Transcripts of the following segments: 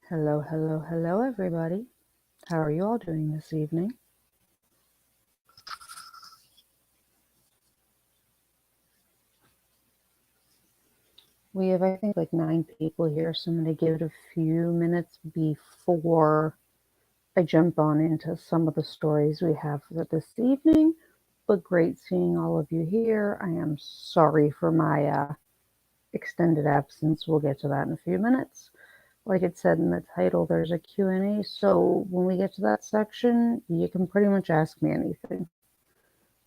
Hello, hello, hello, everybody. How are you all doing this evening? We have, I think, like 9 people here, so I'm going to give it a few minutes before I jump on into some of the stories we have for this evening. But great seeing all of you here. I am sorry for my extended absence. We'll get to that in a few minutes. Like it said in the title, there's a Q&A, so when we get to that section, you can pretty much ask me anything.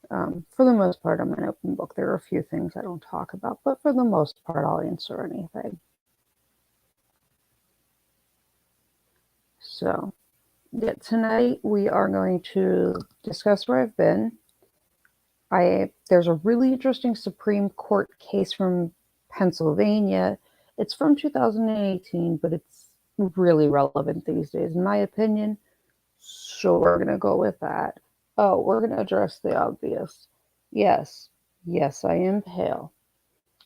For the most part, I'm an open book. There are a few things I don't talk about, but for the most part, I'll answer anything. So, yeah, tonight we are going to discuss where I've been. There's a really interesting Supreme Court case from Pennsylvania. It's from 2018, but it's really relevant these days, in my opinion. So we're going to go with that. Oh, we're going to address the obvious. Yes, I am pale.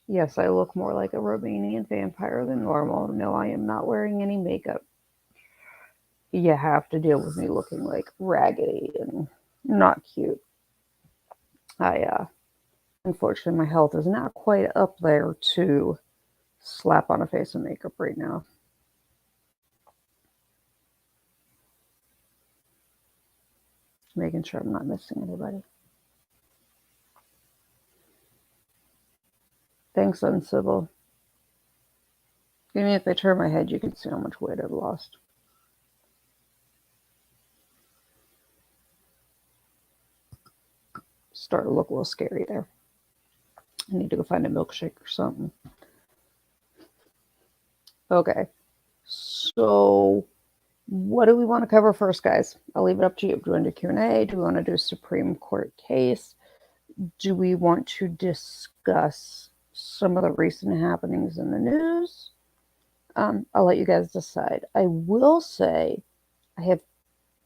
Yes, I look more like a Romanian vampire than normal. No, I am not wearing any makeup. You have to deal with me looking like raggedy and not cute. Unfortunately, my health is not quite up there to slap on a face of makeup right now. Making sure I'm not missing anybody. Thanks, Uncivil. Even if I turn my head, you can see how much weight I've lost. Starting to look a little scary there. I need to go find a milkshake or something. Okay, so what do we want to cover first, guys? I'll leave it up to you. Do we want to do Q&A? Do we want to do Supreme Court case? Do we want to discuss some of the recent happenings in the news? I'll let you guys decide. I will say I have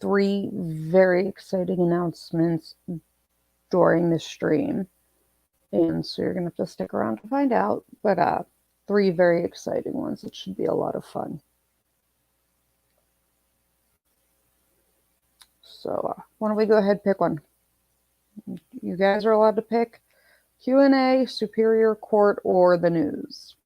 3 very exciting announcements during the stream. And so you're going to have to stick around to find out. But 3 very exciting ones. It should be a lot of fun. So why don't we go ahead and pick one? You guys are allowed to pick Q&A, Superior Court, or the news.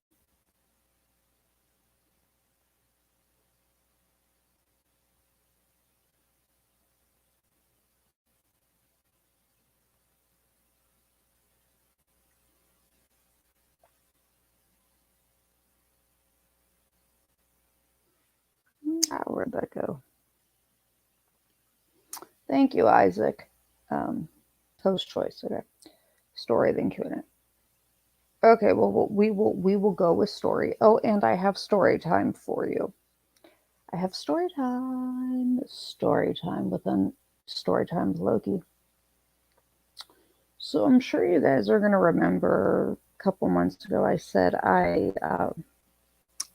Where'd that go? Thank you, Isaac. Host choice. Okay. Story, then Q&A. Okay, well, we will go with story. Oh, and I have story time for you. I have story time within story time with Loki. So I'm sure you guys are going to remember a couple months ago I said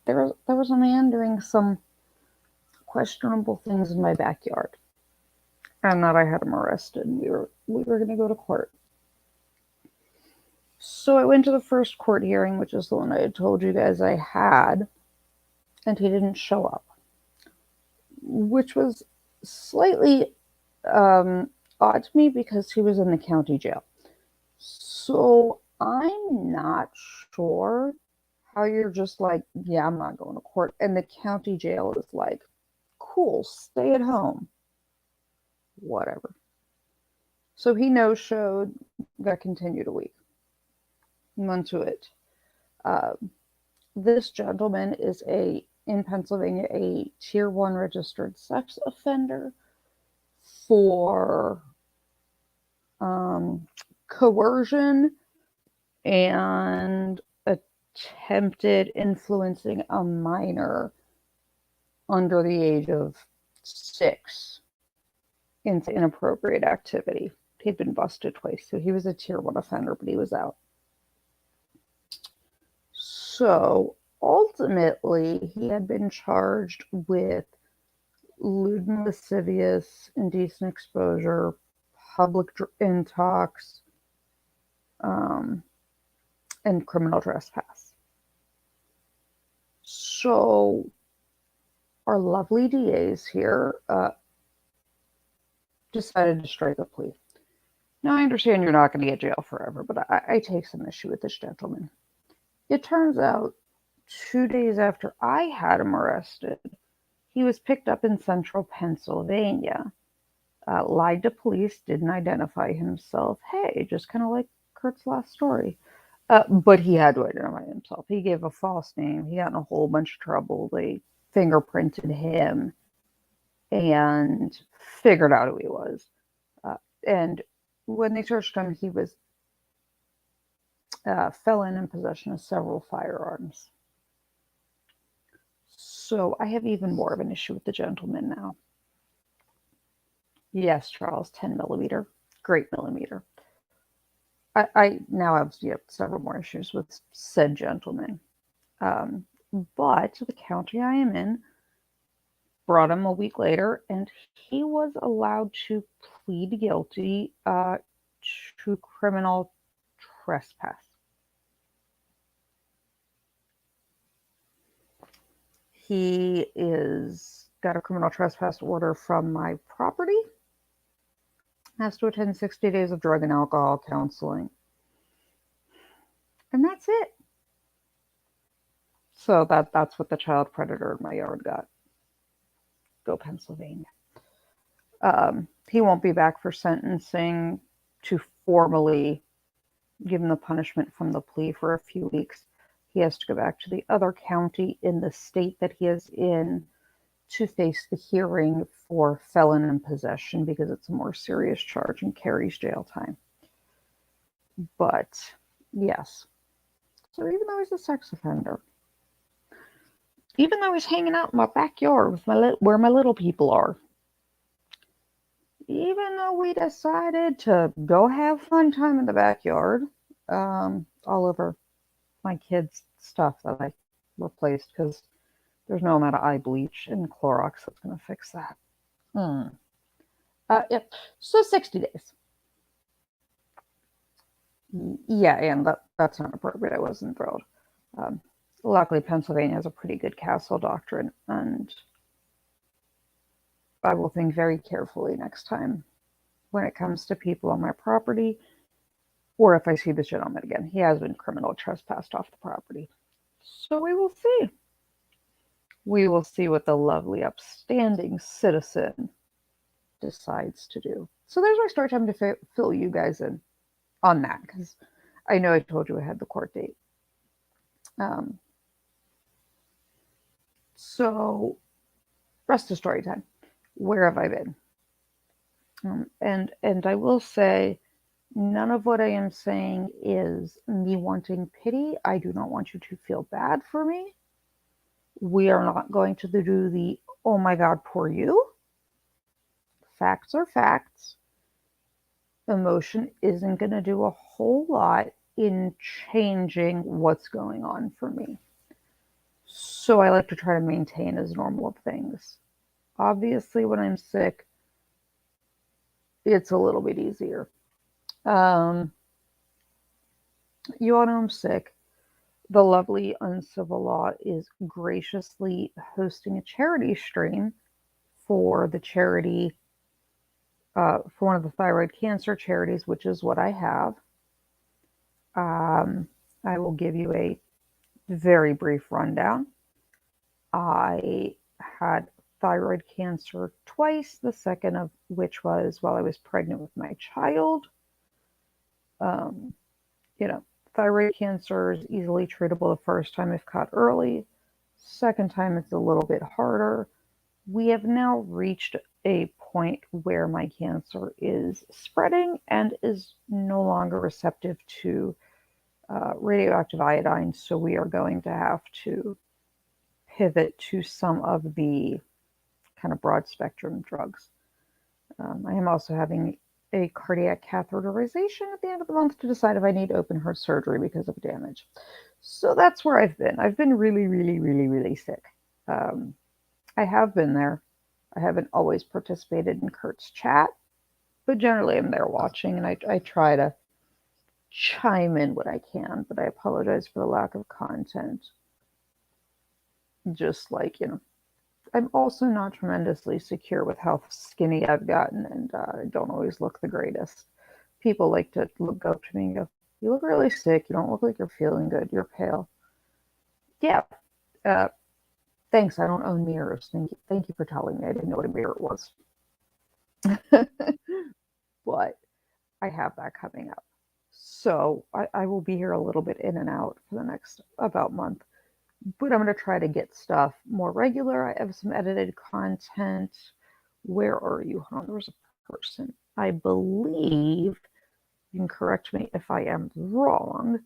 there was a man doing some questionable things in my backyard, and that I had him arrested. And we were going to go to court. So I went to the first court hearing, which is the one I had told you guys I had, and he didn't show up, which was slightly odd to me because he was in the county jail. So I'm not sure how you're just like, yeah, I'm not going to court. And the county jail is like, cool, stay at home. Whatever. So he no-showed, that continued a week. Onto it. This gentleman is in Pennsylvania, a tier 1 registered sex offender for coercion and attempted influencing a minor under the age of 6 into inappropriate activity. He'd been busted twice, so he was a tier 1 offender, but he was out. So ultimately, he had been charged with lewd and lascivious, indecent exposure, public intox, and criminal trespass. So our lovely DAs here decided to strike a plea. Now, I understand you're not going to get jail forever, but I take some issue with this gentleman. It turns out 2 days after I had him arrested, he was picked up in central Pennsylvania, lied to police, didn't identify himself. Hey, just kind of like Kurt's last story. But he had to identify himself. He gave a false name. He got in a whole bunch of trouble. They fingerprinted him and figured out who he was. And when they searched him, he was felon in possession of several firearms. So I have even more of an issue with the gentleman now. Yes, Charles, 10 millimeter, great millimeter. I now have several more issues with said gentleman. But the county I am in brought him a week later, and he was allowed to plead guilty to criminal trespass. He is got a criminal trespass order from my property. Has to attend 60 days of drug and alcohol counseling. And that's it. So that's what the child predator in my yard got. Go Pennsylvania. He won't be back for sentencing to formally give him the punishment from the plea for a few weeks. He has to go back to the other county in the state that he is in to face the hearing for felon in possession because it's a more serious charge and carries jail time. But yes. So even though he's a sex offender, even though he's hanging out in my backyard with where my little people are, even though we decided to go have fun time in the backyard, all over my kids' stuff that I replaced because there's no amount of eye bleach and Clorox that's going to fix that. Yep. So 60 days. Yeah, and that's not appropriate. I wasn't thrilled. Luckily, Pennsylvania has a pretty good castle doctrine, and I will think very carefully next time when it comes to people on my property, or if I see this gentleman again. He has been criminal trespassed off the property. So we will see. We will see what the lovely, upstanding citizen decides to do. So there's my story time to fill you guys in on that, because I know I told you I had the court date. So rest of story time. Where have I been? And I will say, none of what I am saying is me wanting pity. I do not want you to feel bad for me. We are not going to do the, oh my God, poor you. Facts are facts. Emotion isn't going to do a whole lot in changing what's going on for me. So I like to try to maintain as normal of things. Obviously, when I'm sick, it's a little bit easier. You all know I'm sick. The lovely Uncivil Law is graciously hosting a charity stream for the charity, for one of the thyroid cancer charities, which is what I have. I will give you a very brief rundown. I had thyroid cancer twice, the second of which was while I was pregnant with my child. Thyroid cancer is easily treatable the first time if caught early. Second time, it's a little bit harder. We have now reached a point where my cancer is spreading and is no longer receptive to radioactive iodine, so we are going to have to pivot to some of the kind of broad spectrum drugs. I am also having a cardiac catheterization at the end of the month to decide if I need open heart surgery because of damage. So that's where I've been. I've been really, really, really, really sick. I have been there. I haven't always participated in Kurt's chat, but generally I'm there watching, and I try to chime in when I can, but I apologize for the lack of content. Just like, I'm also not tremendously secure with how skinny I've gotten, and I don't always look the greatest. People like to go up to me and go, "You look really sick. You don't look like you're feeling good. You're pale." Yeah. Uh, Thanks. I don't own mirrors. Thank you for telling me. I didn't know what a mirror was. But I have that coming up. So I will be here a little bit in and out for the next about month. But I'm going to try to get stuff more regular. I have some edited content. Where are you? Hold on, there was a person. I believe, you can correct me if I am wrong,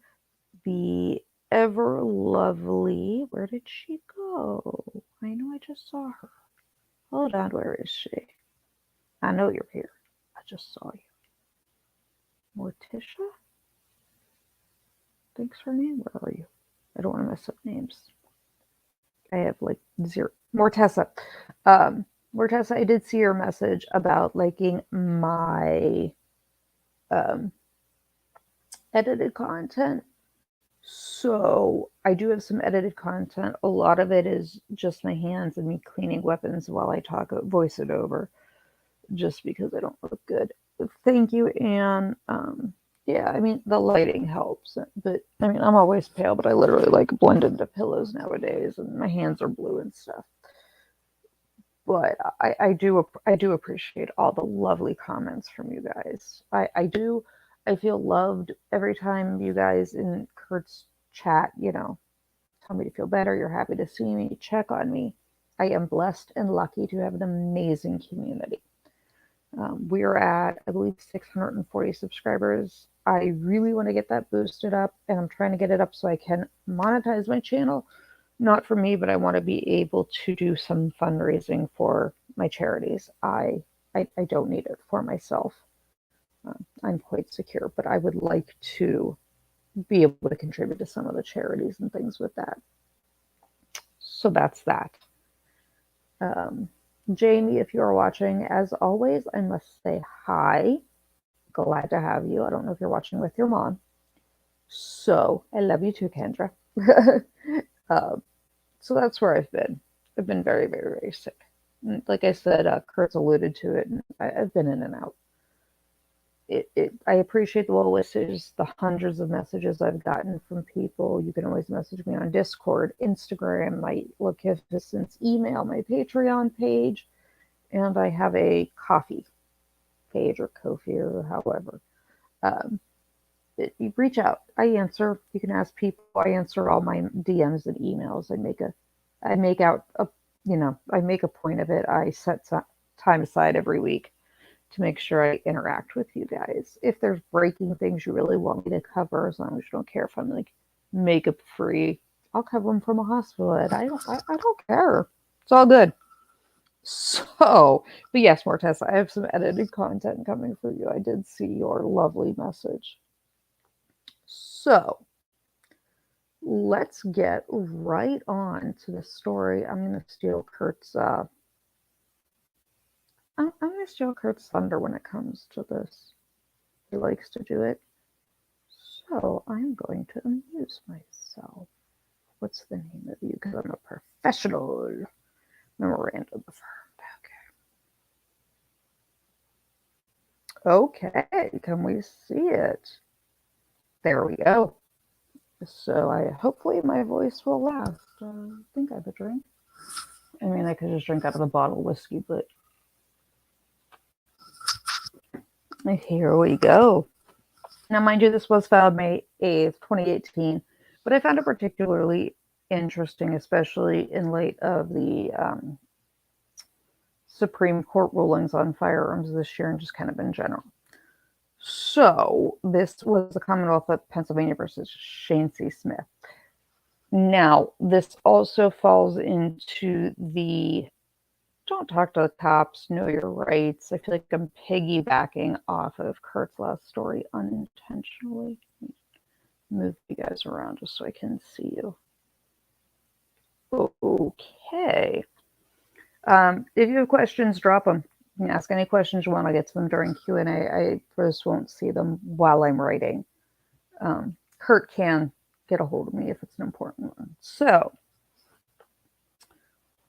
the ever lovely, where did she go? I know I just saw her. Hold on, where is she? I know you're here. I just saw you. Morticia? Thanks her name. Where are you? I don't want to mess up names. I have like zero. Mortessa. Mortessa, I did see your message about liking my edited content. So I do have some edited content. A lot of it is just my hands and me cleaning weapons while I talk, voice it over, just because I don't look good. Thank you, Anne. Yeah, I mean, the lighting helps, but I mean, I'm always pale, but I literally like blend into pillows nowadays, and my hands are blue and stuff. But I do appreciate all the lovely comments from you guys. I do. I feel loved every time you guys in Kurt's chat, tell me to feel better. You're happy to see me, check on me. I am blessed and lucky to have an amazing community. We're at, I believe, 640 subscribers. I really want to get that boosted up, and I'm trying to get it up so I can monetize my channel. Not for me, but I want to be able to do some fundraising for my charities. I don't need it for myself. I'm quite secure, but I would like to be able to contribute to some of the charities and things with that. So that's that. Jamie, if you are watching, as always, I must say hi. Glad to have you. I don't know if you're watching with your mom. So I love you too, Kendra. So that's where I've been. I've been very, very, very sick. And like I said, Kurt's alluded to it, and I've been in and out. I appreciate the well wishes, the hundreds of messages I've gotten from people. You can always message me on Discord, Instagram, my Lokificents email, my Patreon page, and I have a coffee page or Ko-fi or however. You reach out. I answer. You can ask people. I answer all my DMs and emails. I make a point of it. I set some time aside every week to make sure I interact with you guys. If there's breaking things you really want me to cover, as long as you don't care if I'm like makeup free, I'll cover them from a hospital. I don't care. It's all good. So, but yes, Mortessa, I have some edited content coming for you. I did see your lovely message. So, let's get right on to the story. I'm going to steal Kurt's thunder when it comes to this. He likes to do it. So I'm going to amuse myself. What's the name of you? Because I'm a professional. Memorandum affirmed. Okay, can we see it? There we go. So hopefully my voice will last. I think I have a drink. I mean, I could just drink out of the bottle of whiskey, but here we go. Now, mind you, this was filed May 8th, 2018, but I found it particularly interesting, especially in light of the Supreme Court rulings on firearms this year and just kind of in general. So this was the Commonwealth of Pennsylvania versus Shane C. Smith. Now, this also falls into the don't talk to the cops, know your rights. I feel like I'm piggybacking off of Kurt's last story unintentionally. Move you guys around just so I can see you. Okay. If you have questions, drop them. You can ask any questions you want. I'll get to them during Q&A. I just won't see them while I'm writing. Kurt can get a hold of me if it's an important one. So,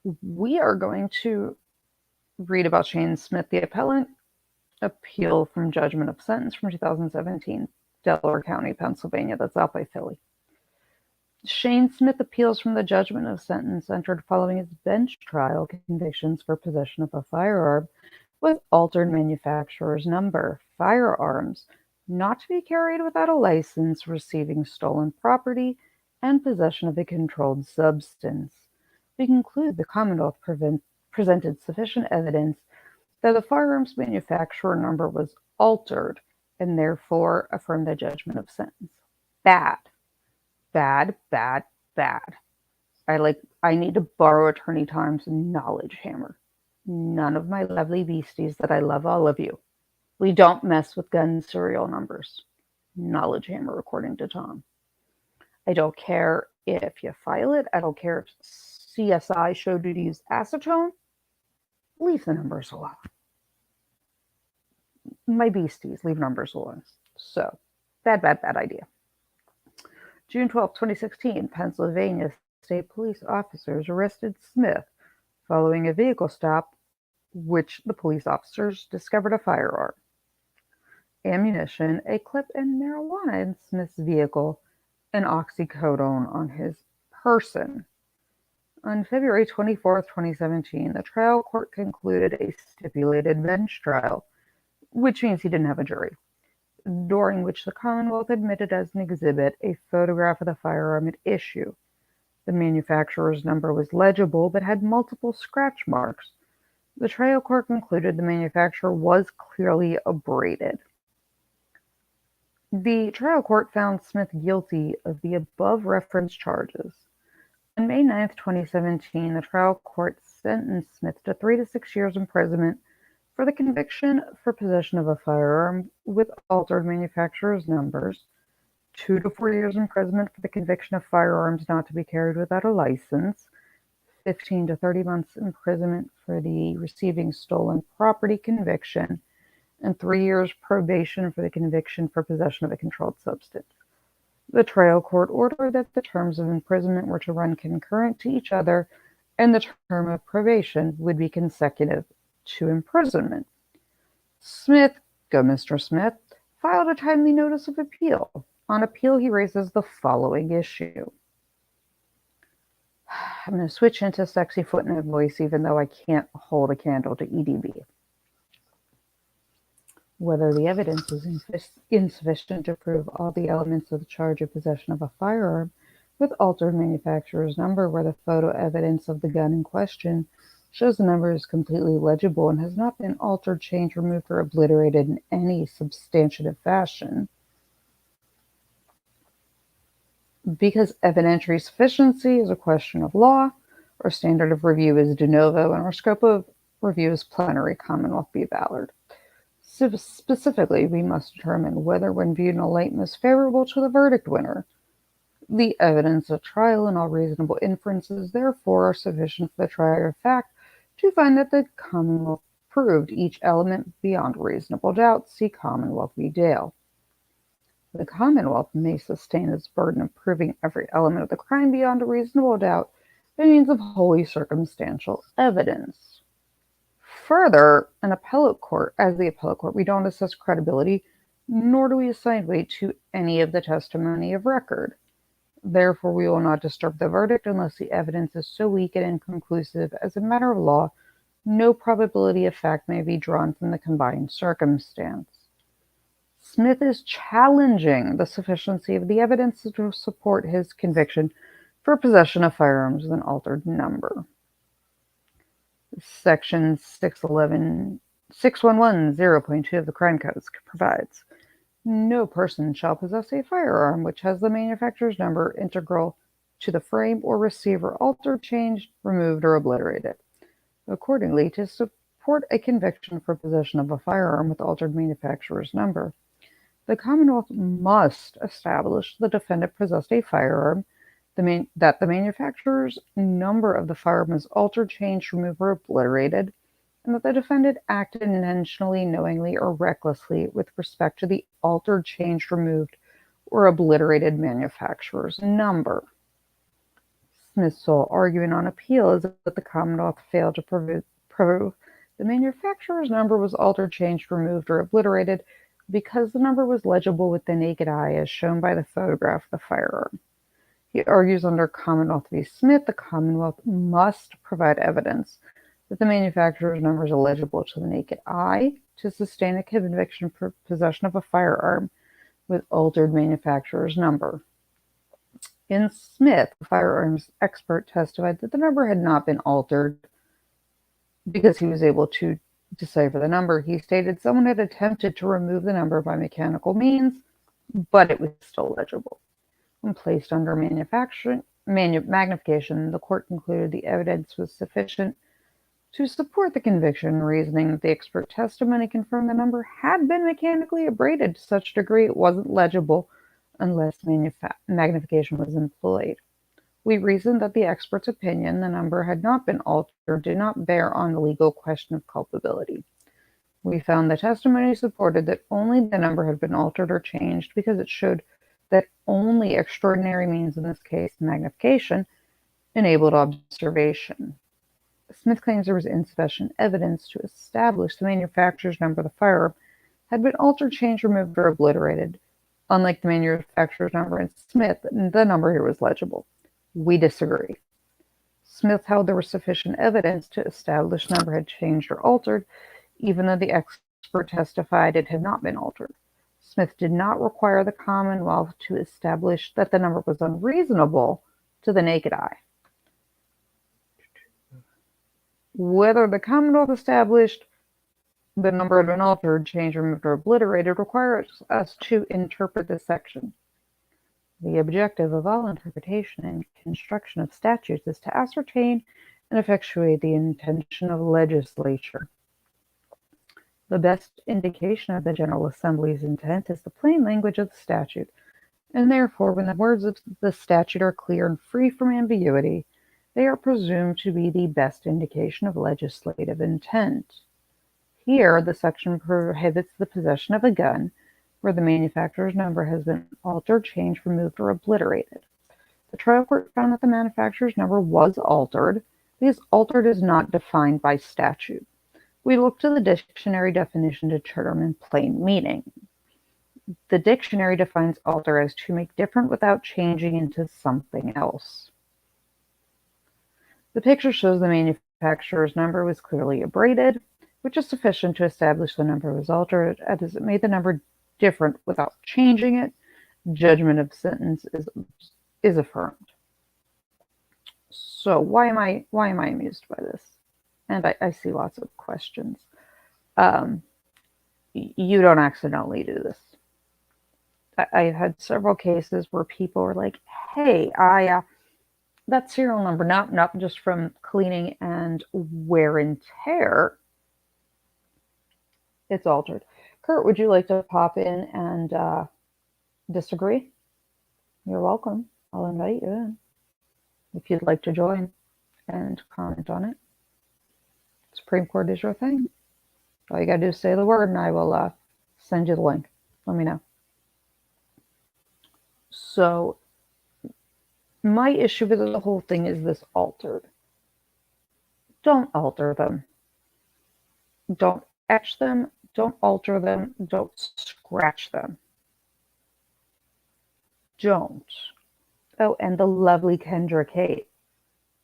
We are going to read about Shane Smith, the appellant, appeal from judgment of sentence from 2017, Delaware County, Pennsylvania. That's out by Philly. Shane Smith appeals from the judgment of sentence entered following his bench trial convictions for possession of a firearm with altered manufacturer's number, firearms not to be carried without a license, receiving stolen property, and possession of a controlled substance. We conclude the Commonwealth presented sufficient evidence that the firearms manufacturer number was altered and therefore affirm the judgment of sentence. Bad. Bad, bad, bad. I need to borrow Attorney Time's knowledge hammer. None of my lovely beasties that I love all of you. We don't mess with gun serial numbers. Knowledge hammer, according to Tom. I don't care if you file it. I don't care if CSI showed you to use acetone. Leave the numbers alone. My beasties, leave numbers alone. So, bad idea. June 12, 2016, Pennsylvania State Police officers arrested Smith following a vehicle stop, which the police officers discovered a firearm, ammunition, a clip, and marijuana in Smith's vehicle, and oxycodone on his person. On February 24, 2017, the trial court concluded a stipulated bench trial, which means he didn't have a jury, during which the Commonwealth admitted as an exhibit a photograph of the firearm at issue. The manufacturer's number was legible but had multiple scratch marks. The trial court concluded the manufacturer was clearly abraded. The trial court found Smith guilty of the above referenced charges. On May 9, 2017, the trial court sentenced Smith to 3 to 6 years imprisonment for the conviction for possession of a firearm with altered manufacturer's numbers, 2 to 4 years imprisonment for the conviction of firearms not to be carried without a license, 15 to 30 months imprisonment for the receiving stolen property conviction, and 3 years probation for the conviction for possession of a controlled substance. The trial court ordered that the terms of imprisonment were to run concurrent to each other, and the term of probation would be consecutive to imprisonment. Smith, go Mr. Smith, filed a timely notice of appeal. On appeal, he raises the following issue. I'm going to switch into sexy footnote voice, even though I can't hold a candle to EDB. Whether the evidence is insufficient to prove all the elements of the charge of possession of a firearm with altered manufacturer's number, where the photo evidence of the gun in question shows the number is completely legible and has not been altered, changed, removed, or obliterated in any substantive fashion. Because evidentiary sufficiency is a question of law, our standard of review is de novo, and our scope of review is plenary, Commonwealth v. Ballard. So specifically, we must determine whether, when viewed in a light most favorable to the verdict winner, the evidence at trial and all reasonable inferences, therefore, are sufficient for the trier of fact to find that the Commonwealth proved each element beyond reasonable doubt. See Commonwealth v. Dale. The Commonwealth may sustain its burden of proving every element of the crime beyond a reasonable doubt by means of wholly circumstantial evidence. Further, as the appellate court, we don't assess credibility, nor do we assign weight to any of the testimony of record. Therefore, we will not disturb the verdict unless the evidence is so weak and inconclusive as a matter of law, no probability of fact may be drawn from the combined circumstance. Smith is challenging the sufficiency of the evidence to support his conviction for possession of firearms with an altered number. Section 6110.2 of the Crime Code provides, no person shall possess a firearm which has the manufacturer's number integral to the frame or receiver altered, changed, removed, or obliterated. Accordingly, to support a conviction for possession of a firearm with altered manufacturer's number, the Commonwealth must establish the defendant possessed a firearm, that the manufacturer's number of the firearm is altered, changed, removed, or obliterated, and that the defendant acted intentionally, knowingly, or recklessly with respect to the altered, changed, removed, or obliterated manufacturer's number. Smith's sole argument on appeal is that the Commonwealth failed to prove the manufacturer's number was altered, changed, removed, or obliterated because the number was legible with the naked eye as shown by the photograph of the firearm. He argues under Commonwealth v. Smith, the Commonwealth must provide evidence that the manufacturer's number is illegible to the naked eye to sustain a conviction for possession of a firearm with altered manufacturer's number. In Smith, the firearms expert testified that the number had not been altered because he was able to decipher the number. He stated someone had attempted to remove the number by mechanical means, but it was still legible. When placed under magnification, the court concluded the evidence was sufficient to support the conviction, reasoning that the expert testimony confirmed the number had been mechanically abraded to such a degree it wasn't legible unless magnification was employed. We reasoned that the expert's opinion the number had not been altered did not bear on the legal question of culpability. We found the testimony supported that only the number had been altered or changed because it showed that only extraordinary means, in this case magnification, enabled observation. Smith claims there was insufficient evidence to establish the manufacturer's number of the firearm had been altered, changed, removed, or obliterated. Unlike the manufacturer's number in Smith, the number here was legible. We disagree. Smith held there was sufficient evidence to establish the number had changed or altered, even though the expert testified it had not been altered. Smith did not require the Commonwealth to establish that the number was unreasonable to the naked eye. Whether the Commonwealth established the number had been altered, changed, removed, or obliterated requires us to interpret this section. The objective of all interpretation and construction of statutes is to ascertain and effectuate the intention of legislature. The best indication of the General Assembly's intent is the plain language of the statute, and therefore, when the words of the statute are clear and free from ambiguity, they are presumed to be the best indication of legislative intent. Here, the section prohibits the possession of a gun where the manufacturer's number has been altered, changed, removed, or obliterated. The trial court found that the manufacturer's number was altered because altered is not defined by statute. We look to the dictionary definition to determine plain meaning. The dictionary defines alter as to make different without changing into something else. The picture shows the manufacturer's number was clearly abraded, which is sufficient to establish the number was altered, as it made the number different without changing it. Judgment of sentence is affirmed. So why am I amused by this? And I see lots of questions. You don't accidentally do this. I've had several cases where people are like, hey, that serial number, not just from cleaning and wear and tear, it's altered. Kurt, would you like to pop in and disagree? You're welcome. I'll invite you in if you'd like to join and comment on it. Supreme Court is your thing. All you gotta do is say the word and I will send you the link. Let me know. So my issue with the whole thing is this altered. Don't alter them. Don't etch them. Don't alter them. Don't scratch them. Don't. Oh, and the lovely Kendra Kate.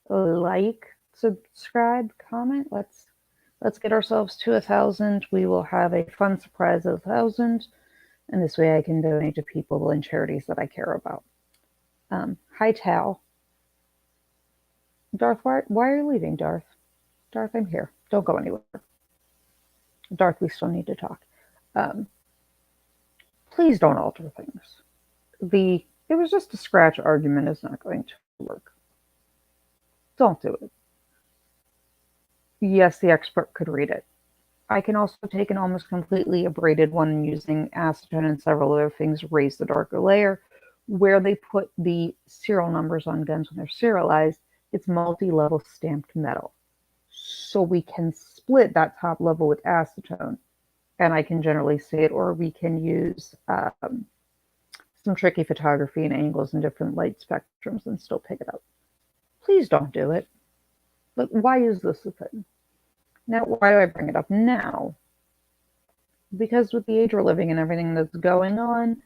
Like, subscribe, comment. Let's get ourselves to 1,000. We will have a fun surprise of 1,000. And this way I can donate to people and charities that I care about. Hi, Tal. Darth, why are you leaving, Darth? Darth, I'm here. Don't go anywhere. Darth, we still need to talk. Please don't alter things. It was just a scratch argument is not going to work. Don't do it. Yes, the expert could read it. I can also take an almost completely abraded one using acetone and several other things, raise the darker layer. Where they put the serial numbers on guns when they're serialized, it's multi-level stamped metal. So we can split that top level with acetone, and I can generally see it, or we can use some tricky photography and angles and different light spectrums and still pick it up. Please don't do it. But why is this a thing? Now, why do I bring it up now? Because with the age we're living and everything that's going on,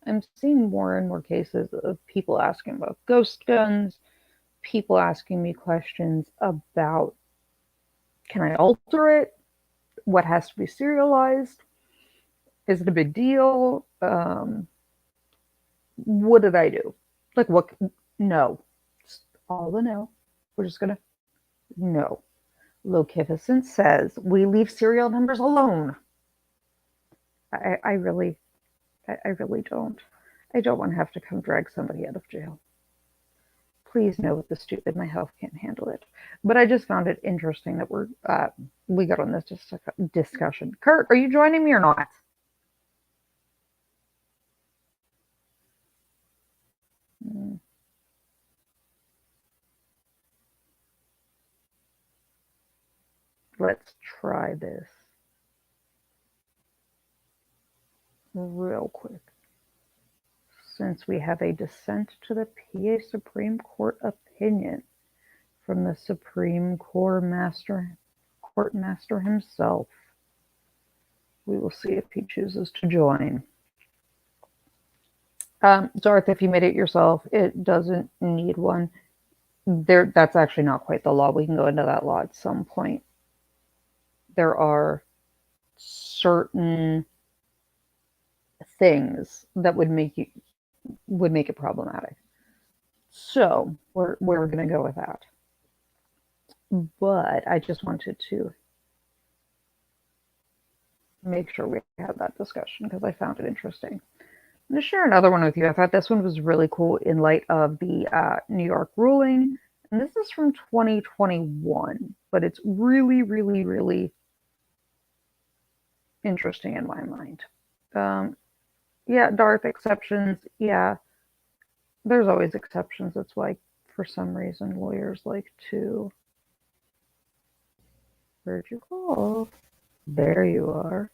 I'm seeing more and more cases of people asking about ghost guns, people asking me questions about, can I alter it? What has to be serialized? Is it a big deal? What did I do? Like, what? No. Just all the no. We're just going to, no. Lokificents says we leave serial numbers alone. I really don't. I don't want to have to come drag somebody out of jail. Please know the stupid. My health can't handle it. But I just found it interesting that we got on this discussion. Kurt, are you joining me or not? Let's try this real quick. Since we have a dissent to the PA Supreme Court opinion from the Supreme Court Master himself, we will see if he chooses to join. Darth, if you made it yourself, it doesn't need one. That's actually not quite the law. We can go into that law at some point. There are certain things that would make it problematic. So we're going to go with that. But I just wanted to make sure we had that discussion because I found it interesting. I'm going to share another one with you. I thought this one was really cool in light of the New York ruling. And this is from 2021, but it's really, really, really interesting in my mind. Yeah, Darth, exceptions. Yeah, there's always exceptions. That's why, for some reason, lawyers like to... Where'd you go? There you are.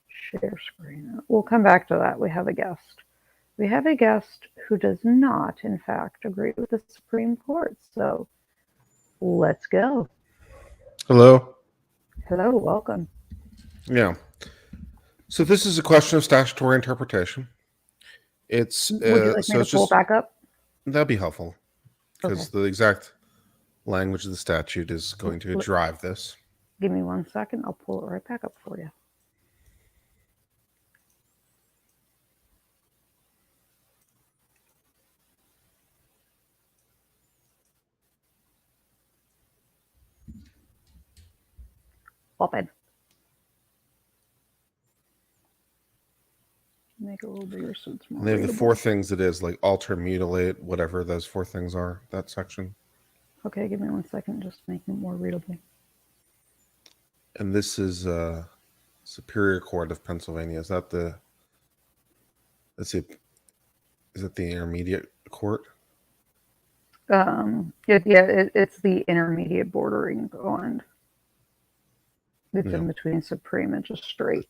Share screen. We'll come back to that. We have a guest. We have a guest who does not, in fact, agree with the Supreme Court. So let's go. Hello. Hello, welcome. Yeah. So this is a question of statutory interpretation. It's Would you like me to pull back up? That'd be helpful because the exact language of the statute is going to drive this. Give me 1 second. I'll pull it right back up for you. Open. Make it a little bigger so it's more And they have readable. the 4 things it is, like alter, mutilate, whatever those 4 things are, that section. Okay, give me 1 second, just make it more readable. And this is Superior Court of Pennsylvania. Is that the... Let's see. Is it the intermediate court? It's the intermediate bordering on. It's in between Supreme and just straight.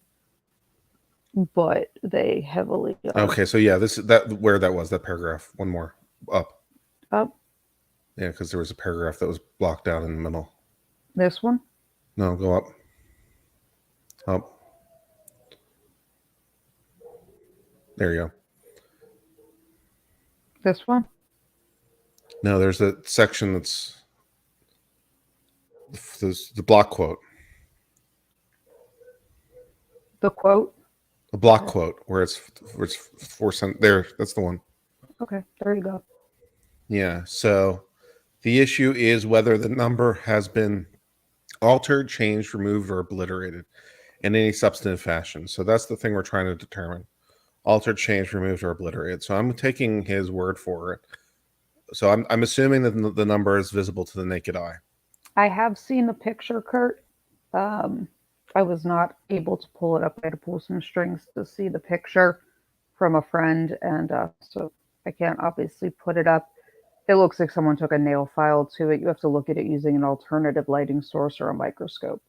But they heavily... Okay, so yeah, where that was, that paragraph. One more. Up. Up? Yeah, because there was a paragraph that was blocked out in the middle. This one? No, go up. Up. There you go. This one? No, there's a section that's the block quote. The quote? The block quote where it's 4 cents. There, that's the one. Okay, there you go. Yeah, so the issue is whether the number has been altered, changed, removed, or obliterated in any substantive fashion. So that's the thing we're trying to determine. Altered, changed, removed, or obliterated. So I'm taking his word for it. So I'm assuming that the number is visible to the naked eye. I have seen the picture, Kurt. I was not able to pull it up. I had to pull some strings to see the picture from a friend, and so I can't obviously put it up. It looks like someone took a nail file to it. You have to look at it using an alternative lighting source or a microscope.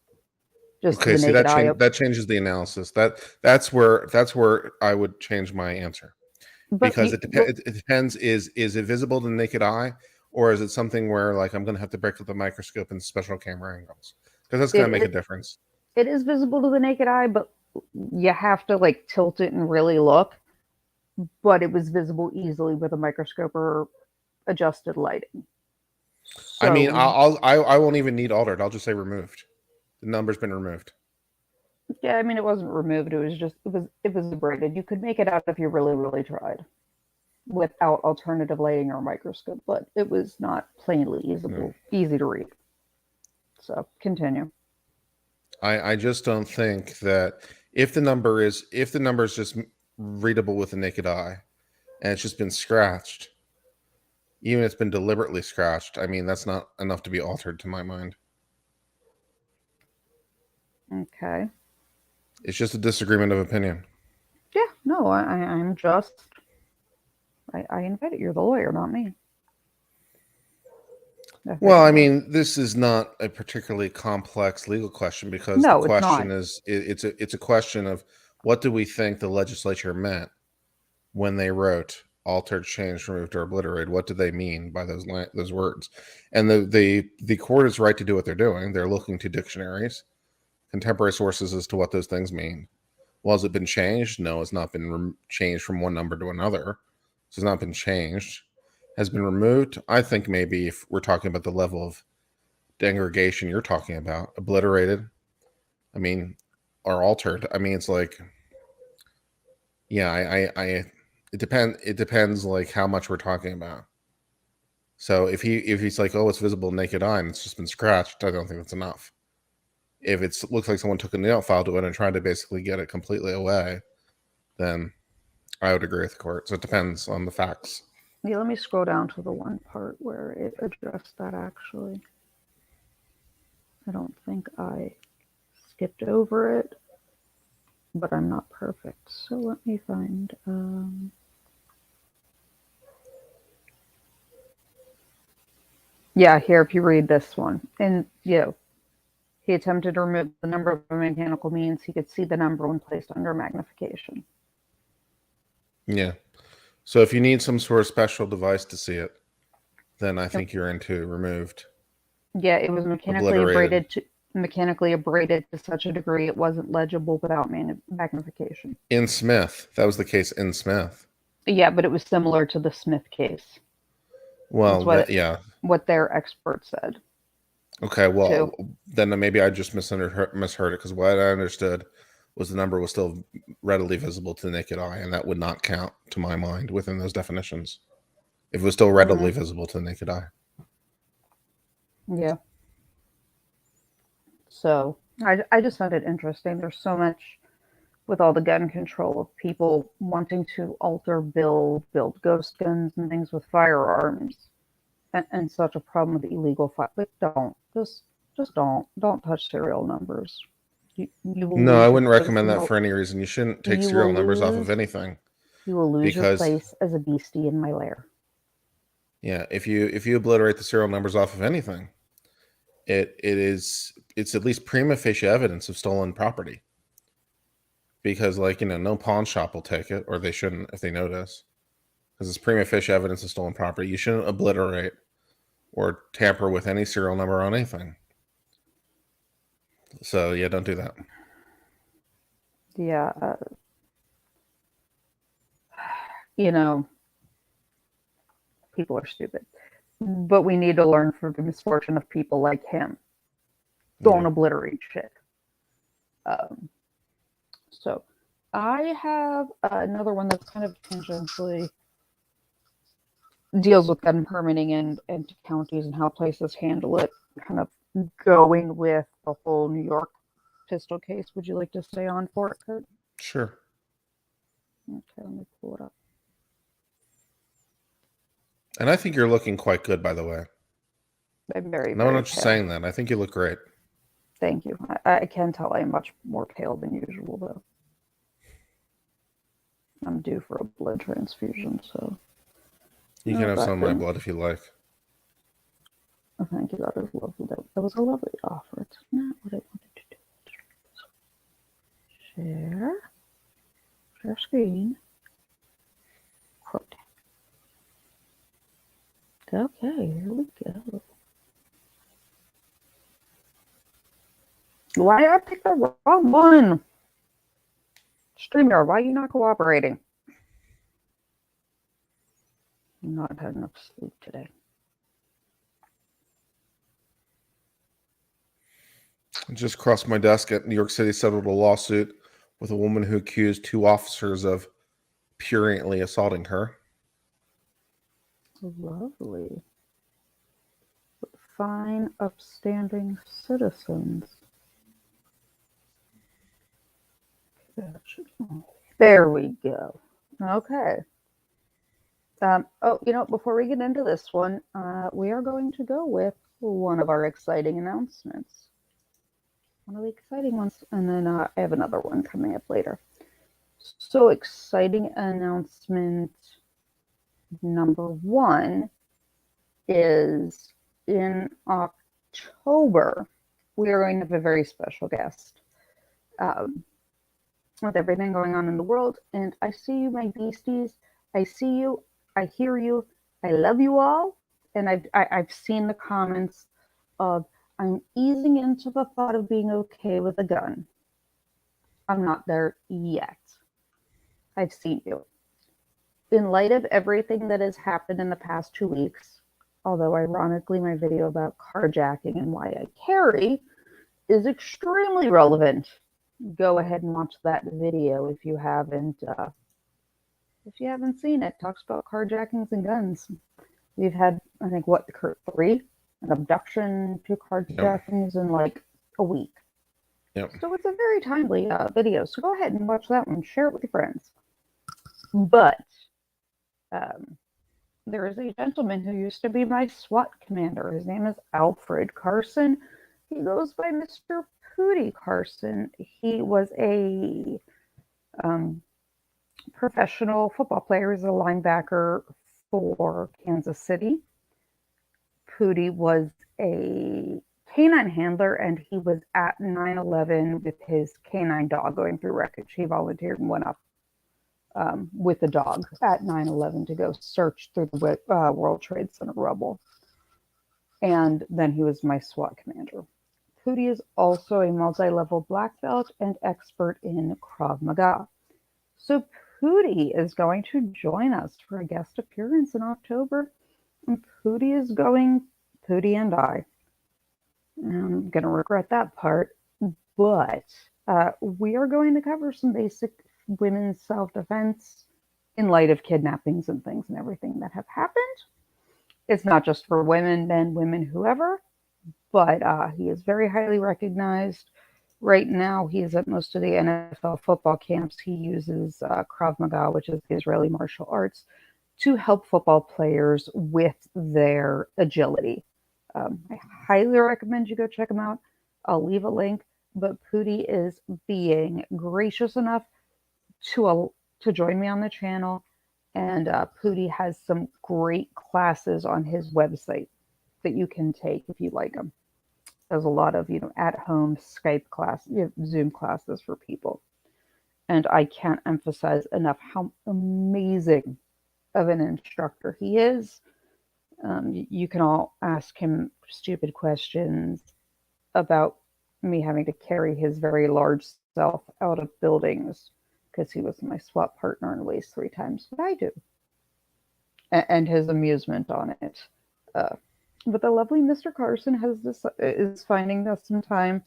Just okay, see that changes the analysis. That's where I would change my answer, because it depends. Is it visible to the naked eye, or is it something where like I'm going to have to break up the microscope and special camera angles? Because that's It, going to make a it difference. it is visible to the naked eye, but you have to like tilt it and really look. But it was visible easily with a microscope or adjusted lighting. I mean, So I won't even need altered. I'll just say removed. The number's been removed. yeah, I mean it wasn't removed. It was just it was abraded. You could make it out if you really really tried without alternative lighting or microscope, but it was not plainly No. easy to read. So continue. I just don't think that if the number is just readable with the naked eye and it's just been scratched, even if it's been deliberately scratched, I mean that's not enough to be altered to my mind. Okay. It's just a disagreement of opinion. Yeah. No, I'm just. I invited you're the lawyer, not me. Well, I mean, this is not a particularly complex legal question because the No, it's not. question is it's a question of what do we think the legislature meant when they wrote altered, changed, removed, or obliterated? What do they mean by those words? And the court is right to do what they're doing. They're looking to dictionaries, contemporary sources as to what those things mean. Well, has it been changed? No, it's not been changed from one number to another. So it's not been changed. Has been removed. I think maybe if we're talking about the level of degradation you're talking about, obliterated, I mean, or altered. I mean, it's like, yeah, it depends like how much we're talking about. So if he's like, oh, it's visible naked eye and it's just been scratched, I don't think that's enough. If it looks like someone took a nail file to it and tried to basically get it completely away, then I would agree with the court. So it depends on the facts. Yeah, let me scroll down to the one part where it addressed that actually. I don't think I skipped over it, but I'm not perfect. So let me find. Yeah, here, if you read this one. And, he attempted to remove the number from mechanical means. He could see the number when placed under magnification. Yeah. So if you need some sort of special device to see it, then I Yep. think you're into removed, Yeah, it was obliterated. mechanically abraded to such a degree it wasn't legible without magnification. In Smith, that was the case in Smith. Yeah, but it was similar to the Smith case. That's Well, yeah. what their expert said Okay, too. well, then maybe I just misheard it because what I understood was the number was still readily visible to the naked eye, and that would not count to my mind within those definitions. If it was still readily visible to the naked eye. Yeah. So I just found it interesting. There's so much with all the gun control of people wanting to alter, build ghost guns and things with firearms, and such a problem with illegal fire. Like, just don't touch serial numbers. You will No, I lose your wouldn't place recommend in that the, for any reason. You shouldn't take you serial will numbers off of lose anything you will lose your because place as a beastie in my lair. yeah, if you obliterate the serial numbers off of anything, it's at least prima facie evidence of stolen property. Because like, no pawn shop will take it, or they shouldn't if they notice. Because it's prima facie evidence of stolen property. You shouldn't obliterate or tamper with any serial number on anything. So yeah, don't do that. Yeah, you know, people are stupid, but we need to learn from the misfortune of people like him. Don't Yeah. obliterate shit. Um, so I have another one that's kind of tangentially deals with gun permitting and counties and how places handle it, kind of going with the whole New York pistol case. Would you like to stay on for it, Kurt? Sure. Okay, let me pull it up. And I think you're looking quite good, by the way. I'm very, No, I'm very not just pale. saying that. I think you look great. Thank you. I can tell I am much more pale than usual, though. I'm due for a blood transfusion, so. You can have some of my blood if you like. Oh, thank you. That is lovely. That was a lovely offer. It's not what I wanted to do. Share screen. Quote. Okay, here we go. Why did I pick the wrong one? StreamYard, why are you not cooperating? I'm not had enough sleep today. It just crossed my desk at New York City settled a lawsuit with a woman who accused 2 officers of pruriently assaulting her. Lovely. Fine, upstanding citizens. There we go. Okay. Before we get into this one, we are going to go with one of our exciting announcements. One of the exciting ones, and then I have another one coming up later. So, exciting announcement number one is in October, we are going to have a very special guest. With everything going on in the world, and I see you, my beasties. I see you. I hear you. I love you all. And I've seen the comments of, I'm easing into the thought of being okay with a gun. I'm not there yet. I've seen you. In light of everything that has happened in the past 2 weeks, although ironically my video about carjacking and why I carry is extremely relevant, go ahead and watch that video if you haven't seen it. It talks about carjackings and guns. We've had, I think, 3? An abduction, 2 carjackings in like a week. Yep. So it's a very timely video. So go ahead and watch that one. Share it with your friends. But there is a gentleman who used to be my SWAT commander. His name is Alfred Carson. He goes by Mr. Pooty Carson. He was a professional football player. He was a linebacker for Kansas City. Pooty was a canine handler, and he was at 9/11 with his canine dog going through wreckage. He volunteered and went up with the dog at 9/11 to go search through the World Trade Center rubble. And then he was my SWAT commander. Pooty is also a multi-level black belt and expert in Krav Maga. So Pooty is going to join us for a guest appearance in October. And Pooty and I, I'm going to regret that part, but we are going to cover some basic women's self-defense in light of kidnappings and things and everything that have happened. It's not just for women, men, women, whoever, but he is very highly recognized. Right now, he is at most of the NFL football camps. He uses Krav Maga, which is the Israeli martial arts, to help football players with their agility. I highly recommend you go check him out. I'll leave a link, but Pooty is being gracious enough to join me on the channel, and Pooty has some great classes on his website that you can take if you like them. There's a lot of at-home Skype class, Zoom classes for people, and I can't emphasize enough how amazing of an instructor he is. You can all ask him stupid questions about me having to carry his very large self out of buildings because he was my SWAT partner and weighs 3 times what I do, and his amusement on it. But the lovely Mr. Carson is finding us some time.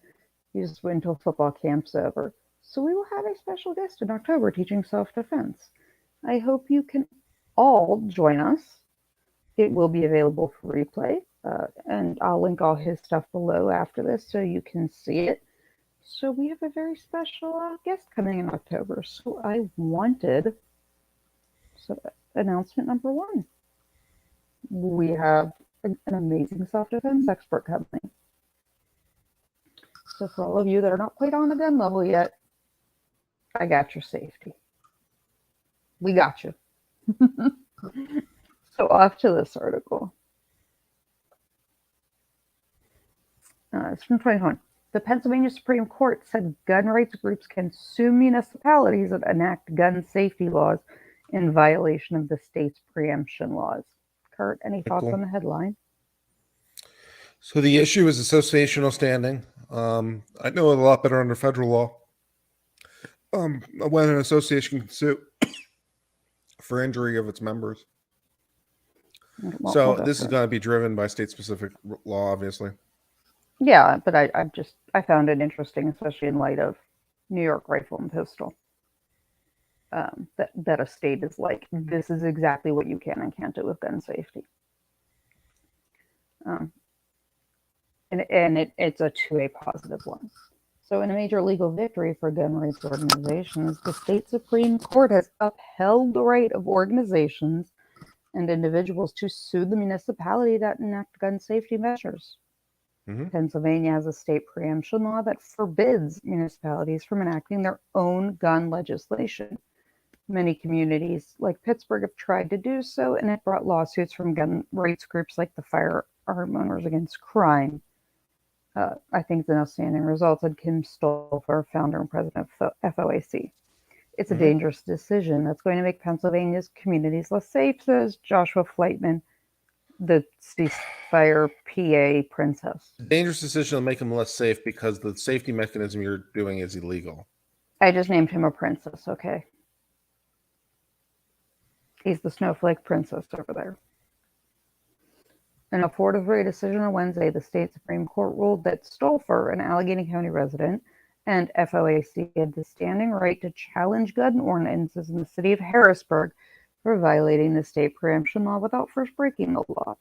He just went until football camp's over. So we will have a special guest in October teaching self-defense. I hope you can all join us. It will be available for replay, and I'll link all his stuff below after this so you can see it. So we have a very special guest coming in October. So announcement number 1. We have an amazing self-defense expert coming. So for all of you that are not quite on the gun level yet, I got your safety. We got you. So off to this article. It's from 2020. The Pennsylvania Supreme Court said gun rights groups can sue municipalities that enact gun safety laws in violation of the state's preemption laws. Kurt, any thoughts Cool. on the headline? So the issue is associational standing. I know a lot better under federal law. When an association can sue for injury of its members. We'll So go this is through it. going to be driven by state-specific law, obviously. Yeah, but I found it interesting, especially in light of New York Rifle and Pistol, that a state is like, this is exactly what you can and can't do with gun safety. It's a two-way positive one. So in a major legal victory for gun rights organizations, the state Supreme Court has upheld the right of organizations and individuals to sue the municipality that enact gun safety measures. Pennsylvania has a state preemption law that forbids municipalities from enacting their own gun legislation. Many communities, like Pittsburgh, have tried to do so, and it brought lawsuits from gun rights groups like the Firearm Owners Against Crime. I think the outstanding results had Kim Stolfer, founder and president of FOAC. It's a dangerous decision that's going to make Pennsylvania's communities less safe, says Joshua Flightman, the ceasefire PA princess. Dangerous decision to make them less safe because the safety mechanism you're doing is illegal. I just named him a princess, okay? He's the snowflake princess over there. In a 4-3 decision on Wednesday, the state Supreme Court ruled that Stolfer, an Allegheny County resident, and FOAC had the standing right to challenge gun ordinances in the city of Harrisburg for violating the state preemption law without first breaking the law.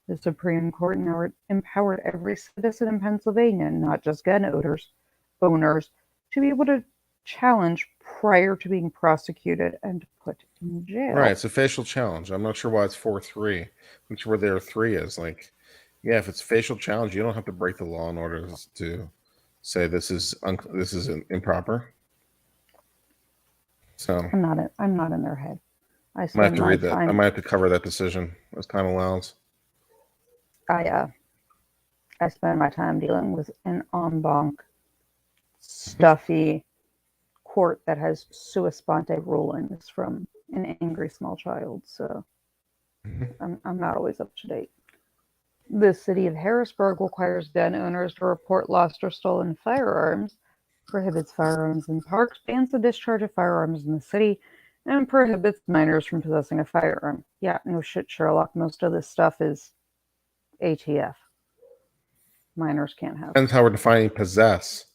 The Supreme Court now empowered every citizen in Pennsylvania, not just gun owners, to be able to challenge prior to being prosecuted and put in jail. Right, it's a facial challenge. I'm not sure why it's 4-3. I'm not sure where their 3 is. Like, yeah, if it's a facial challenge, you don't have to break the law in order to say this is improper. So I'm not in their head. I might have to read that. I might have to cover that decision as time allows. I spend my time dealing with an en banc, stuffy court that has sua sponte rulings from an angry small child, so I'm not always up to date. The city of Harrisburg requires gun owners to report lost or stolen firearms, prohibits firearms in parks, bans the discharge of firearms in the city, and prohibits minors from possessing a firearm. Yeah, no shit, Sherlock. Most of this stuff is ATF. Minors can't have. Depends how we're defining possess.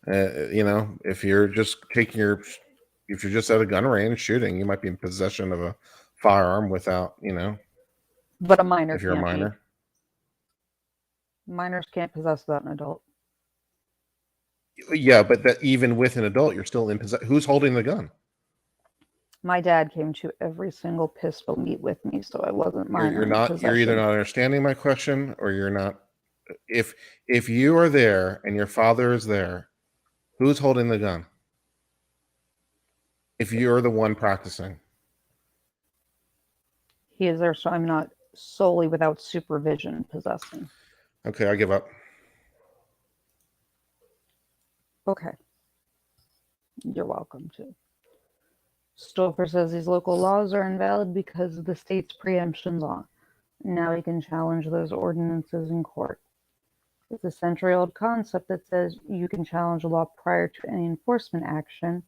If you're just if you're just at a gun range shooting, you might be in possession of a firearm without, But a minor if you're a minor. Minors can't possess without an adult. Yeah, but that even with an adult, you're still in possession. Who's holding the gun? My dad came to every single pistol meet with me, so I wasn't minor. You're either not understanding my question or you're not. If you are there and your father is there, who's holding the gun? If you're the one practicing. He is there, so I'm not solely without supervision possessing. Okay, I give up. Okay. You're welcome to. Stolfer says these local laws are invalid because of the state's preemption law. Now he can challenge those ordinances in court. It's a century-old concept that says you can challenge a law prior to any enforcement action,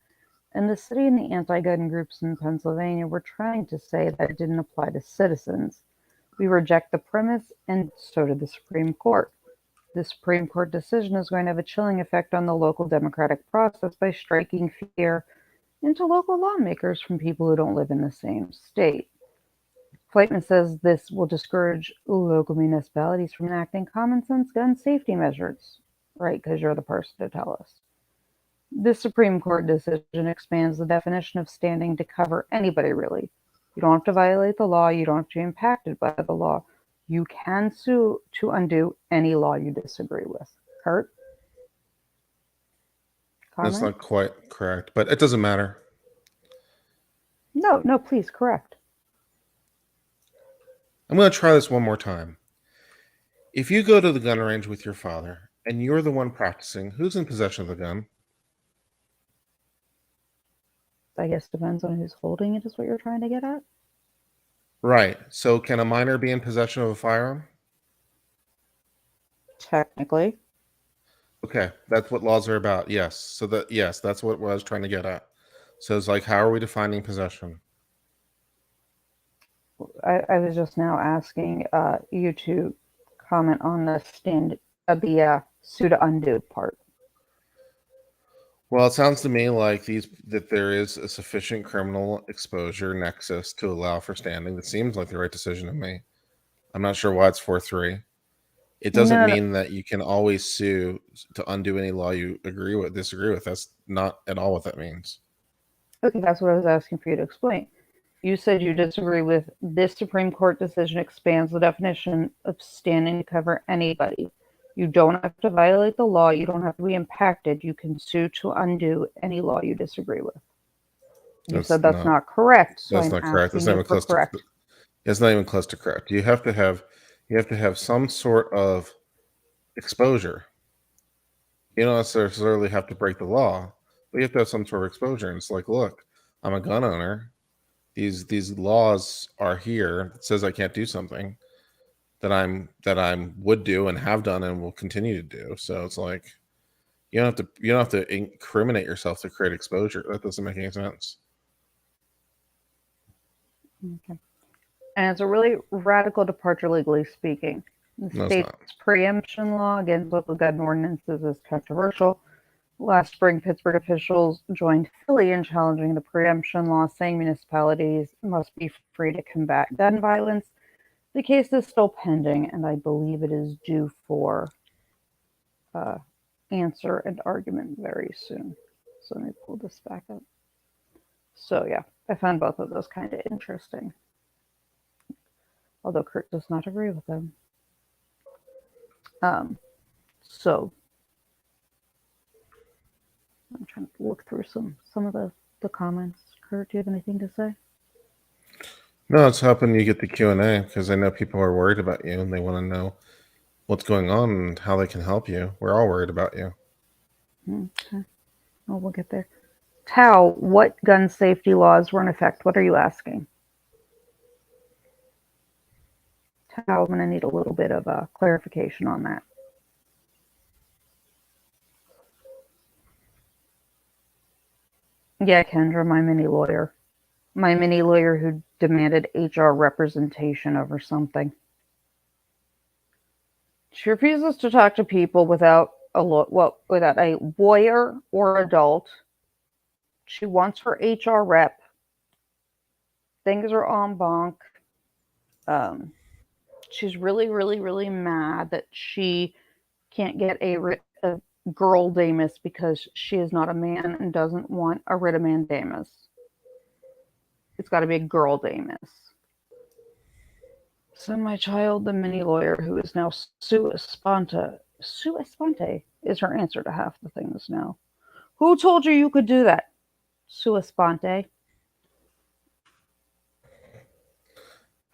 and the city and the anti-gun groups in Pennsylvania were trying to say that it didn't apply to citizens. We reject the premise, and so did the Supreme Court. The Supreme Court decision is going to have a chilling effect on the local democratic process by striking fear into local lawmakers from people who don't live in the same state. Flightman says this will discourage local municipalities from enacting common sense gun safety measures. Right, because you're the person to tell us. This Supreme Court decision expands the definition of standing to cover anybody, really. You don't have to violate the law. You don't have to be impacted by the law. You can sue to undo any law you disagree with. Kurt? Comment? That's not quite correct, but it doesn't matter. No, please, correct. I'm going to try this one more time. If you go to the gun range with your father and you're the one practicing, who's in possession of the gun? I guess depends on who's holding it, is what you're trying to get at. Right. So can a minor be in possession of a firearm? Technically. Okay, that's what laws are about. Yes. So yes, that's what I was trying to get at. So it's like, how are we defining possession? I was just now asking you to comment on the sue to undo part. Well, it sounds to me like that there is a sufficient criminal exposure nexus to allow for standing. That seems like the right decision to me. I'm not sure why it's 4-3. It No, doesn't no, no. mean that you can always sue to undo any law you disagree with. That's not at all what that means. Okay, that's what I was asking for you to explain. You said you disagree with this Supreme Court decision expands the definition of standing to cover anybody. You don't have to violate the law. You don't have to be impacted. You can sue to undo any law you disagree with. You That's said that's not correct, so that's I'm not correct. That's asking not you even for close to. correct. It's not even close to correct. You have to have some sort of exposure. You don't necessarily have to break the law, but you have to have some sort of exposure. And it's like, look, I'm a gun owner. These laws are here. It says I can't do something that I would do and have done and will continue to do. So it's like you don't have to incriminate yourself to create exposure. That doesn't make any sense. Okay. And it's a really radical departure, legally speaking. The No, it's state's not. preemption law against local gun ordinances is controversial. Last spring, Pittsburgh officials joined Philly in challenging the preemption law, saying municipalities must be free to combat gun violence. The case is still pending, and I believe it is due for uh, answer and argument very soon. So let me pull this back up. So, yeah, I found both of those kind of interesting, although Kurt does not agree with them. So, I'm trying to look through some of the comments. Kurt, do you have anything to say? No, it's hoping you get the Q&A because I know people are worried about you and they want to know what's going on and how they can help you. We're all worried about you. Okay. Oh, we'll get there. Tao, what gun safety laws were in effect? What are you asking? Tao, I'm going to need a little bit of clarification on that. Yeah, Kendra, my mini lawyer. My mini lawyer who demanded HR representation over something. She refuses to talk to people without without a lawyer or adult. She wants her HR rep. Things are en banc. She's really, really, really mad that she can't get a girl damus because she is not a man and doesn't want a writ of mandamus. It's got to be a girl damus. So my child, the mini lawyer, who is now sua sponte is her answer to half the things now. Who told you could do that? Sua sponte.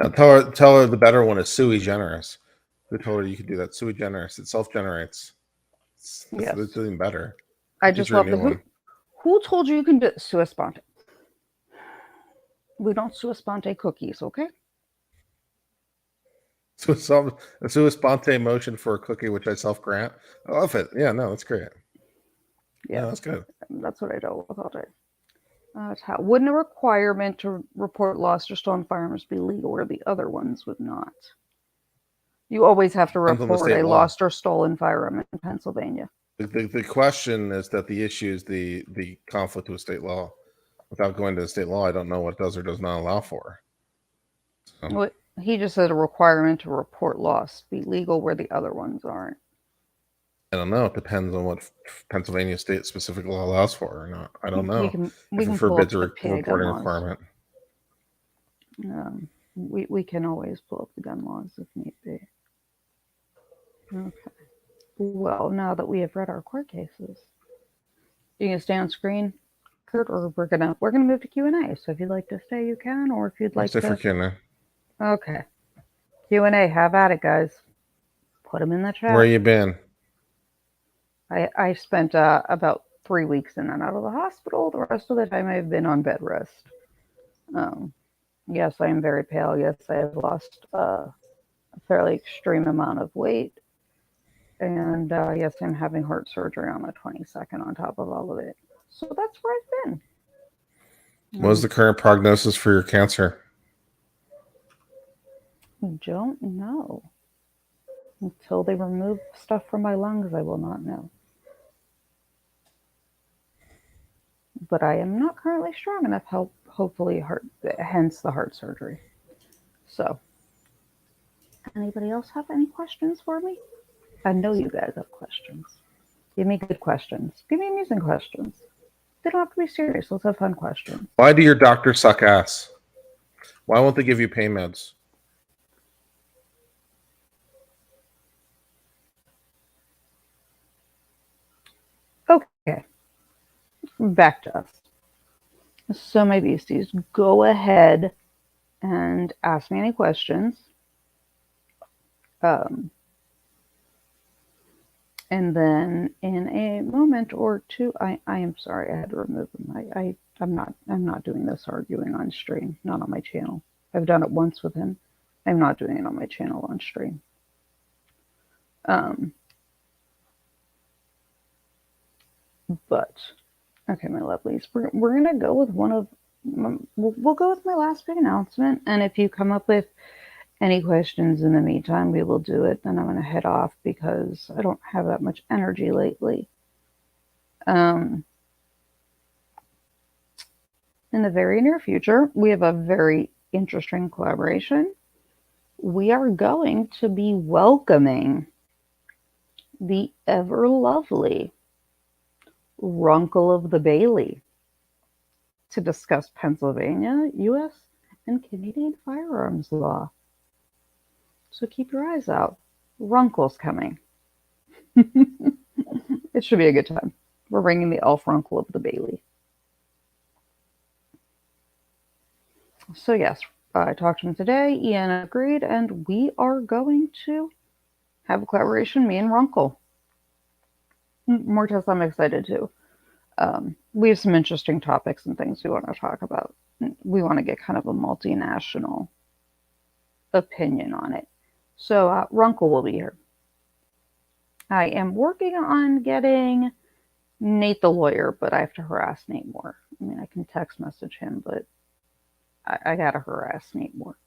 Now tell her the better one is sui generis. Who told her you could do that? Sui generis. It self generates. It's Yes. even better. I Get just her a love new the one. who told you can do sua sponte? We don't sua sponte cookies, okay? So a sui sponte motion for a cookie, which I self grant. I love it. Yeah, no, that's great. Yeah, No, that's good. that's what I do with all day. Wouldn't a requirement to report lost or stolen firearms be legal where the other ones would not? You always have to Depends on the report state a law. lost or stolen firearm in Pennsylvania. The question is that the issue is the conflict with state law. Without going to the state law, I don't know what does or does not allow for. So, What he just said a requirement to report lost be legal where the other ones aren't. I don't know. It depends on what Pennsylvania state specific law allows for or not. I don't We know can if we it can pull forbids up a the PA gun reporting laws. requirement. We can always pull up the gun laws if need be. Okay. Well, now that we have read our court cases, you can stay on screen, Kurt, or we're gonna move to Q&A. So if you'd like to stay, you can, or if you'd I'll like stay for to. Q&A. Okay. Q&A. Have at it, guys. Put them in the Where chat. you been? I spent about 3 weeks in and out of the hospital. The rest of the time I've been on bed rest. Um, Yes, I am very pale. Yes, I have lost a fairly extreme amount of weight. And yes, I'm having heart surgery on the 22nd on top of all of it. So that's where I've been. What is the current prognosis for your cancer? Don't know. Until they remove stuff from my lungs, I will not know. But I am not currently strong enough, hopefully, hence the heart surgery. So, anybody else have any questions for me? I know you guys have questions. Give me good questions. Give me amusing questions. They don't have to be serious. Let's have fun questions. Why do your doctors suck ass? Why won't they give you pain meds? Okay, back to us. So, my beasties, go ahead and ask me any questions. And then in a moment or two, I am sorry, I had to remove them. I'm not doing this arguing on stream, not on my channel. I've done it once with him. I'm not doing it on my channel on stream. But okay, my lovelies, we're gonna go with we'll go with my last big announcement. And if you come up with any questions in the meantime, we will do it. Then I'm gonna head off because I don't have that much energy lately. In the very near future, we have a very interesting collaboration. We are going to be welcoming the ever lovely Runkle of the Bailey to discuss Pennsylvania, U.S., and Canadian firearms law. So keep your eyes out. Runkle's coming. It should be a good time. We're bringing the elf Runkle of the Bailey. So yes, I talked to him today. Ian agreed, and we are going to have a collaboration, me and Runkle. Mortis, I'm excited too. We have some interesting topics and things we want to talk about. We want to get kind of a multinational opinion on it. So Runkle will be here. I am working on getting Nate the lawyer, but I have to harass Nate more. I mean, I can text message him, but I gotta harass Nate more.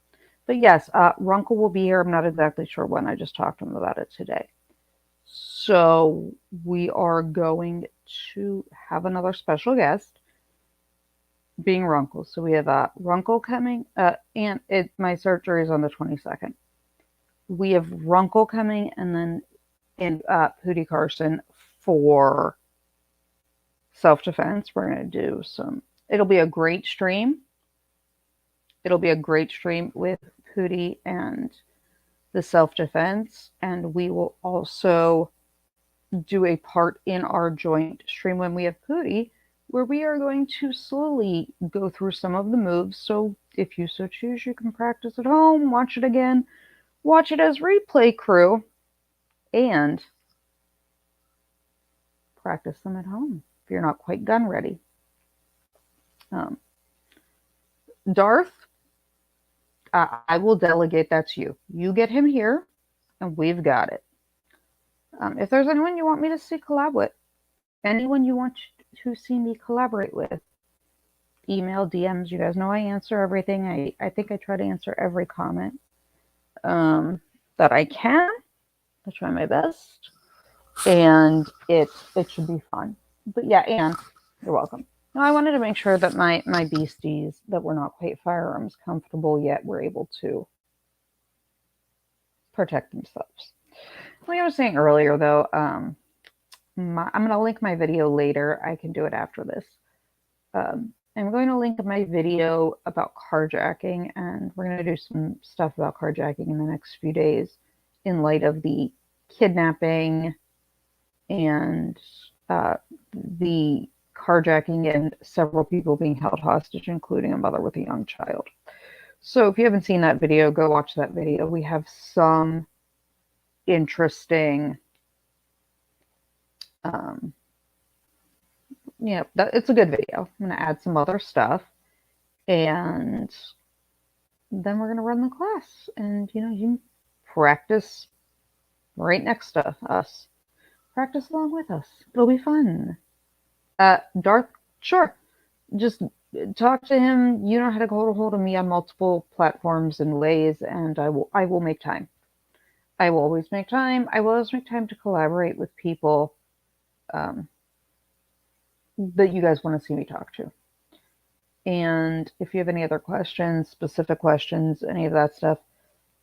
But yes, Runkle will be here. I'm not exactly sure when. I just talked to him about it today. So we are going to have another special guest, being Runkle. So we have Runkle coming, and my surgery is on the 22nd. We have Runkle coming, and then Pootie Carson for self-defense. We're going to do it'll be a great stream. It'll be a great stream with Pootie and the self-defense, and we will also do a part in our joint stream when we have Pootie, where we are going to slowly go through some of the moves. So if you so choose, you can practice at home, watch it again, watch it as replay crew, and practice them at home if you're not quite gun ready. Darth, I will delegate that to you. You get him here, and we've got it. If there's anyone you want me to see collab with, anyone you want to see me collaborate with, email, DMs, you guys know I answer everything. I think I try to answer every comment that I can. I try my best. And it should be fun. But yeah, Anne, you're welcome. Now, I wanted to make sure that my beasties that were not quite firearms comfortable yet were able to protect themselves. Like I was saying earlier, though, I'm going to link my video later. I can do it after this. I'm going to link my video about carjacking, and we're going to do some stuff about carjacking in the next few days in light of the kidnapping and the carjacking and several people being held hostage, including a mother with a young child. So if you haven't seen that video, go watch that video. We have some interesting, it's a good video. I'm going to add some other stuff. And then we're going to run the class. And, you can practice right next to us. Practice along with us. It'll be fun. Darth, sure. Just talk to him. You know how to get a hold of me on multiple platforms and ways, and I will make time. I will always make time. I will always make time to collaborate with people um, that you guys want to see me talk to. And if you have any other questions, specific questions, any of that stuff,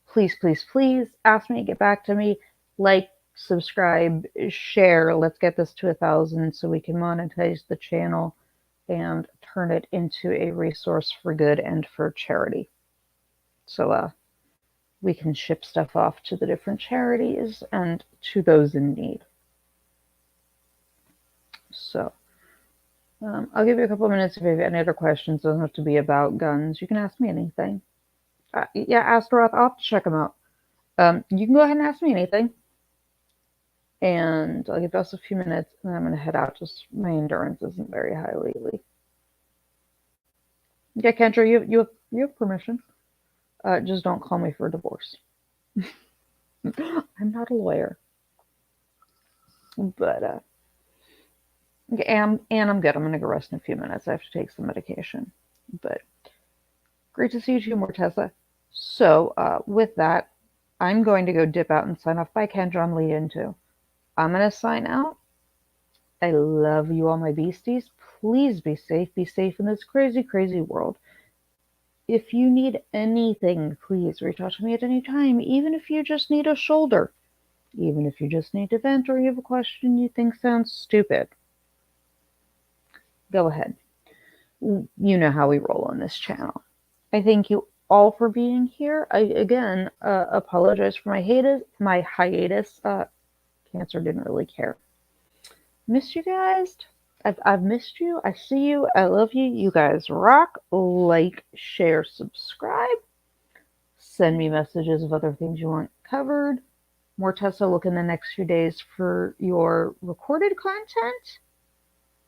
please, please, please ask me, get back to me, like, subscribe, share. Let's get this to 1,000 so we can monetize the channel and turn it into a resource for good and for charity. So we can ship stuff off to the different charities and to those in need. So I'll give you a couple of minutes if you have any other questions. It doesn't have to be about guns. You can ask me anything. Yeah, Astaroth, I'll have to check them out. You can go ahead and ask me anything. And I'll give us a few minutes, and then I'm going to head out. Just my endurance isn't very high lately. Yeah, Kendra, you have permission. Just don't call me for a divorce. I'm not a lawyer. But and I'm good. I'm going to go rest in a few minutes. I have to take some medication. But great to see you too, Mortessa. So with that, I'm going to go dip out and sign off. Bye, Kendra. I'm leading too. I'm going to sign out. I love you all, my beasties. Please be safe. Be safe in this crazy, crazy world. If you need anything, please reach out to me at any time, even if you just need a shoulder, even if you just need to vent or you have a question you think sounds stupid. Go ahead. You know how we roll on this channel. I thank you all for being here. I, again, apologize for my hiatus. Cancer didn't really care. Missed you guys. I've missed you. I see you. I love you. You guys rock. Like, share, subscribe. Send me messages of other things you want covered. Mortessa, look in the next few days for your recorded content.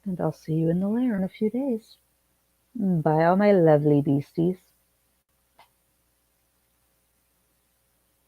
And I'll see you in the lair in a few days. Bye, all my lovely beasties.